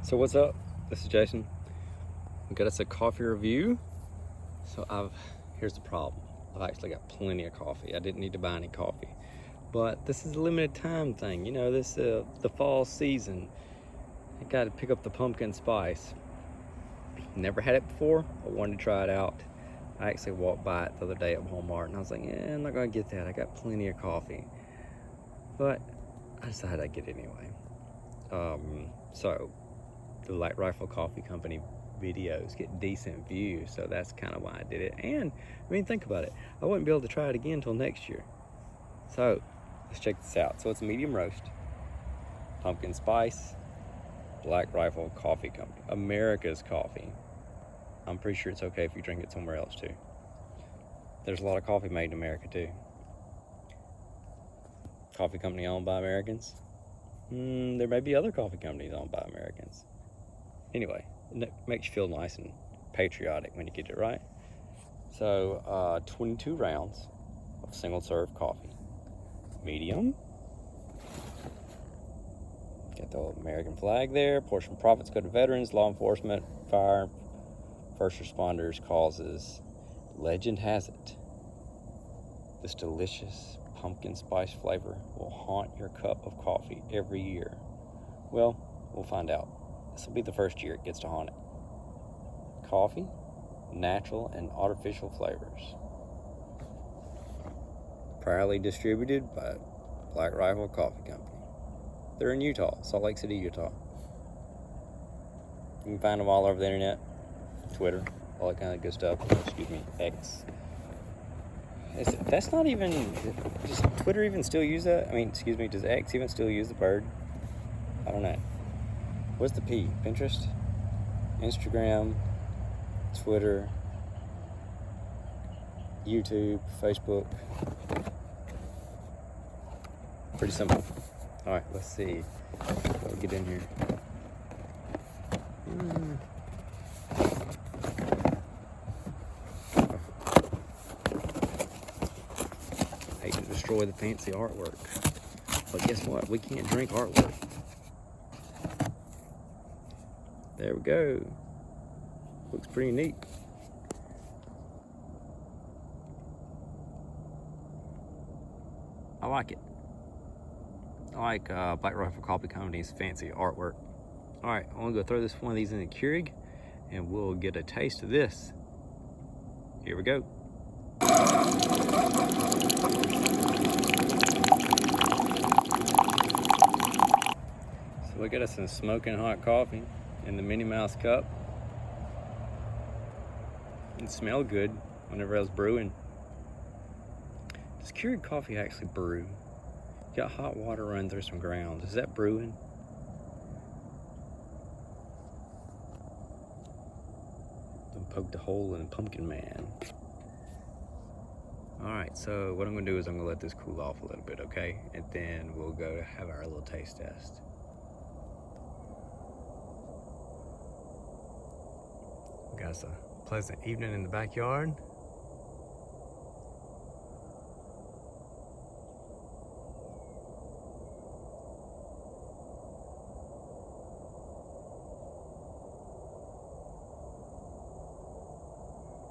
So what's up? This is Jason. We got us a coffee review. Here's the problem. I've actually got plenty of coffee. I didn't need to buy any coffee, but this is a limited time thing. You know, the fall season. I got to pick up the pumpkin spice. Never had it before. I wanted to try it out. I actually walked by it the other day at Walmart, and I was like, yeah, I'm not gonna get that. I got plenty of coffee, but I decided I'd get it anyway. So the Light Rifle Coffee Company videos get decent views, so that's kind of why I did it. And I mean, think about it, I wouldn't be able to try it again until next year. So let's check this out. So it's medium roast, pumpkin spice, Black Rifle Coffee Company, America's coffee. I'm pretty sure it's okay if you drink it somewhere else too. There's a lot of coffee made in America too. Coffee company owned by Americans. There may be other coffee companies owned by Americans. Anyway, it makes you feel nice and patriotic when you get it right. So 22 rounds of single serve coffee. Medium. Got the old American flag there. Portion profits go to veterans, law enforcement, fire, first responders, causes. Legend has it, this delicious pumpkin spice flavor will haunt your cup of coffee every year. Well, we'll find out. This will be the first year it gets to haunt it. Coffee, natural and artificial flavors. Proudly distributed by Black Rifle Coffee Company. They're in Utah, Salt Lake City, Utah. You can find them all over the internet, Twitter, all that kind of good stuff. Excuse me, X. That's not even, does Twitter even still use that? I mean, excuse me, does X even still use the bird? I don't know. What's the P? Pinterest? Instagram? Twitter? YouTube? Facebook? Pretty simple. All right, let's see. Let's get in here. Hate to destroy the fancy artwork, but guess what? We can't drink artwork. There we go. Looks pretty neat. I like it. I like Black Rifle Coffee Company's fancy artwork. All right, I'm gonna go throw one of these in the Keurig, and we'll get a taste of this. Here we go. So we got us some smoking hot coffee in the Minnie Mouse cup. It smelled good whenever I was brewing. Does Keurig coffee actually brew? You got hot water running through some grounds. Is that brewing? Poked a hole in Pumpkin Man. All right, so what I'm gonna do is I'm gonna let this cool off a little bit, okay? And then we'll go have our little taste test. We got us a pleasant evening in the backyard.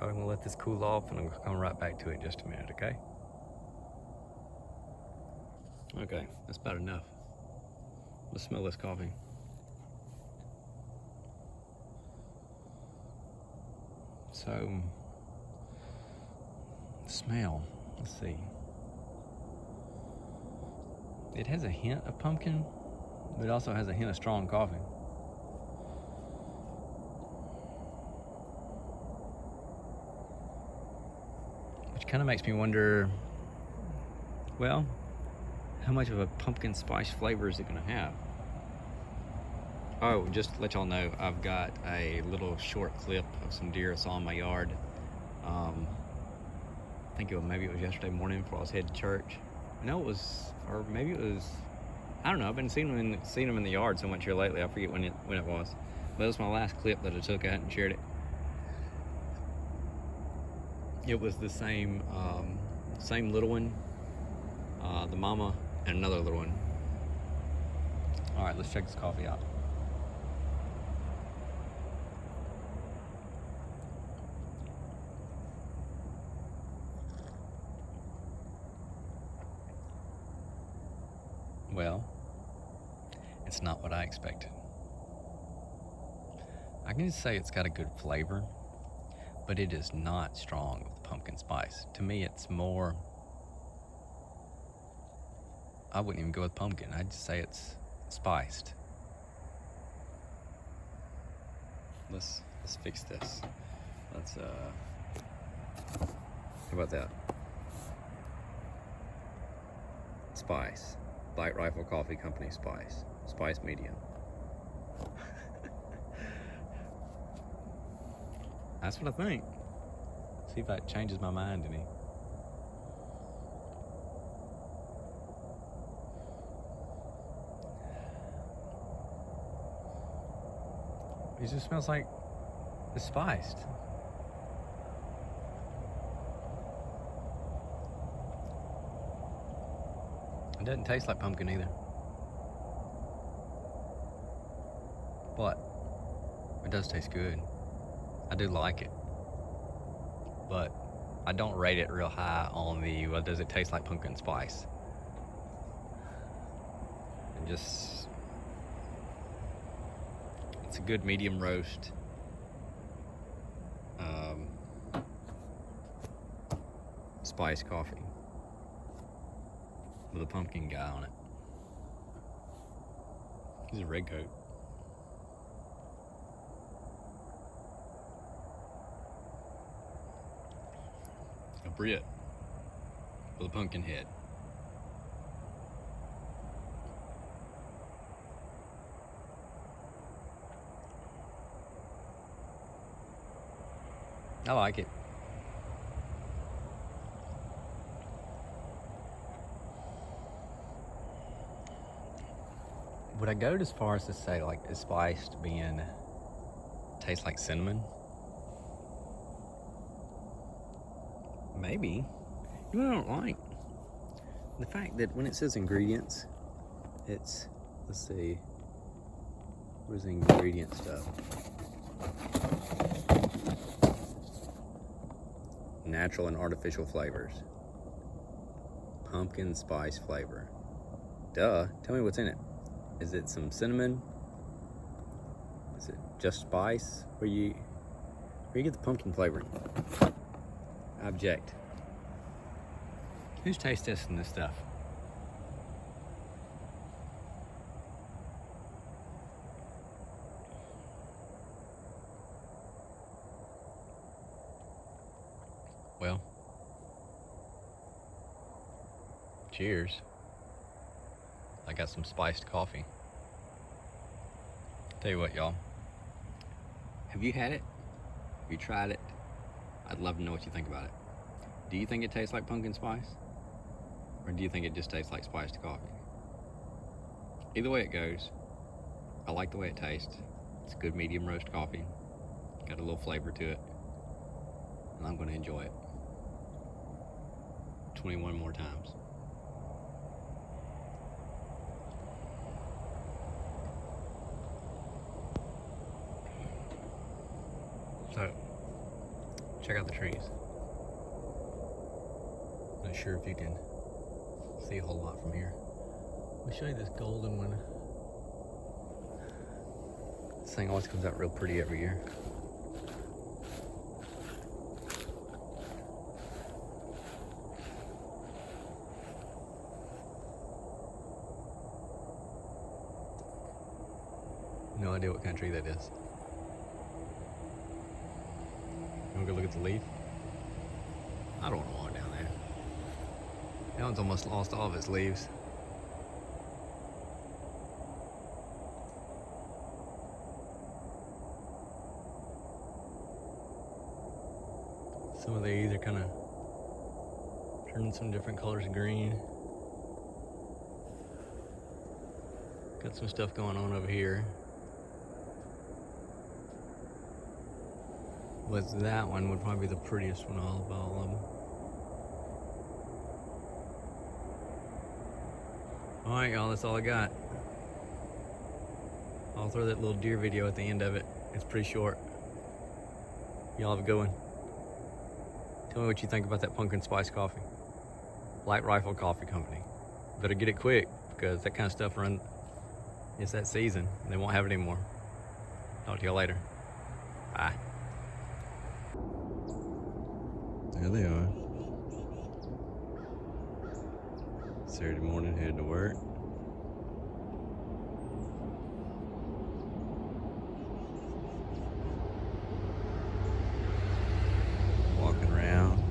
I'm gonna let this cool off and I'm gonna come right back to it in just a minute, okay? Okay, that's about enough. Let's smell this coffee. So, smell, let's see. It has a hint of pumpkin, but it also has a hint of strong coffee. Which kind of makes me wonder, well, how much of a pumpkin spice flavor is it gonna have? Oh, just to let y'all know, I've got a little short clip of some deer I saw in my yard. I think maybe it was yesterday morning before I was headed to church. No, it was, or maybe it was, I don't know. I've been seeing them in the yard so much here lately. I forget when it was. But it was my last clip that I took out and shared it. It was the same little one, the mama, and another little one. All right, let's check this coffee out. Well, it's not what I expected. I can just say it's got a good flavor, but it is not strong with pumpkin spice. To me, it's more, I wouldn't even go with pumpkin. I'd just say it's spiced. Let's fix this. Let's how about that? Spice. Black Rifle Coffee Company Spice. Spice medium. That's what I think. See if that changes my mind any. It just smells like it's spiced. It doesn't taste like pumpkin either. But it does taste good. I do like it. But I don't rate it real high on the, well, does it taste like pumpkin spice? And just, it's a good medium roast. Spice coffee with a pumpkin guy on it. He's a red coat. A Brit with a pumpkin head. I like it. Would I go as far as to say like the spiced being tastes like cinnamon? Maybe. You know what I don't like? The fact that when it says ingredients, it's, let's see, where's the ingredient stuff? Natural and artificial flavors. Pumpkin spice flavor. Duh, tell me what's in it. Is it some cinnamon? Is it just spice? Where you get the pumpkin flavoring? I object. Who's taste testing this stuff? Well, cheers. I got some spiced coffee. Tell you what, y'all. Have you had it? Have you tried it? I'd love to know what you think about it. Do you think it tastes like pumpkin spice? Or do you think it just tastes like spiced coffee? Either way it goes, I like the way it tastes. It's good medium roast coffee. Got a little flavor to it. And I'm gonna enjoy it 21 more times. So, check out the trees. Not sure if you can see a whole lot from here. Let me show you this golden one. This thing always comes out real pretty every year. No idea what kind of tree that is. You wanna go look at the leaf? I don't want to walk down there. That one's almost lost all of its leaves. Some of these are kind of turning some different colors of green. Got some stuff going on over here. But that one would probably be the prettiest one of all of them. Alright, y'all, that's all I got. I'll throw that little deer video at the end of it. It's pretty short. Y'all have a good one. Tell me what you think about that pumpkin spice coffee. Black Rifle Coffee Company. Better get it quick. because that kind of stuff it's that season. They won't have it anymore. Talk to y'all later. Bye. There they are. Saturday morning, heading to work. Walking around.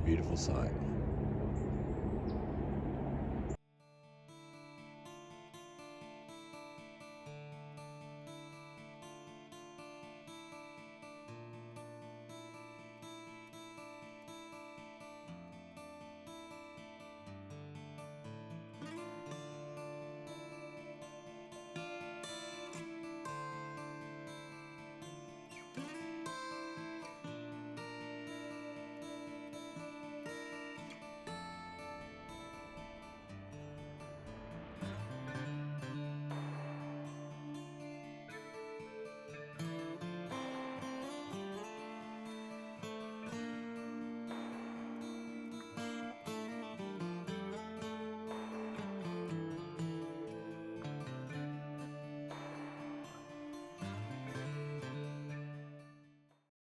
Beautiful sight.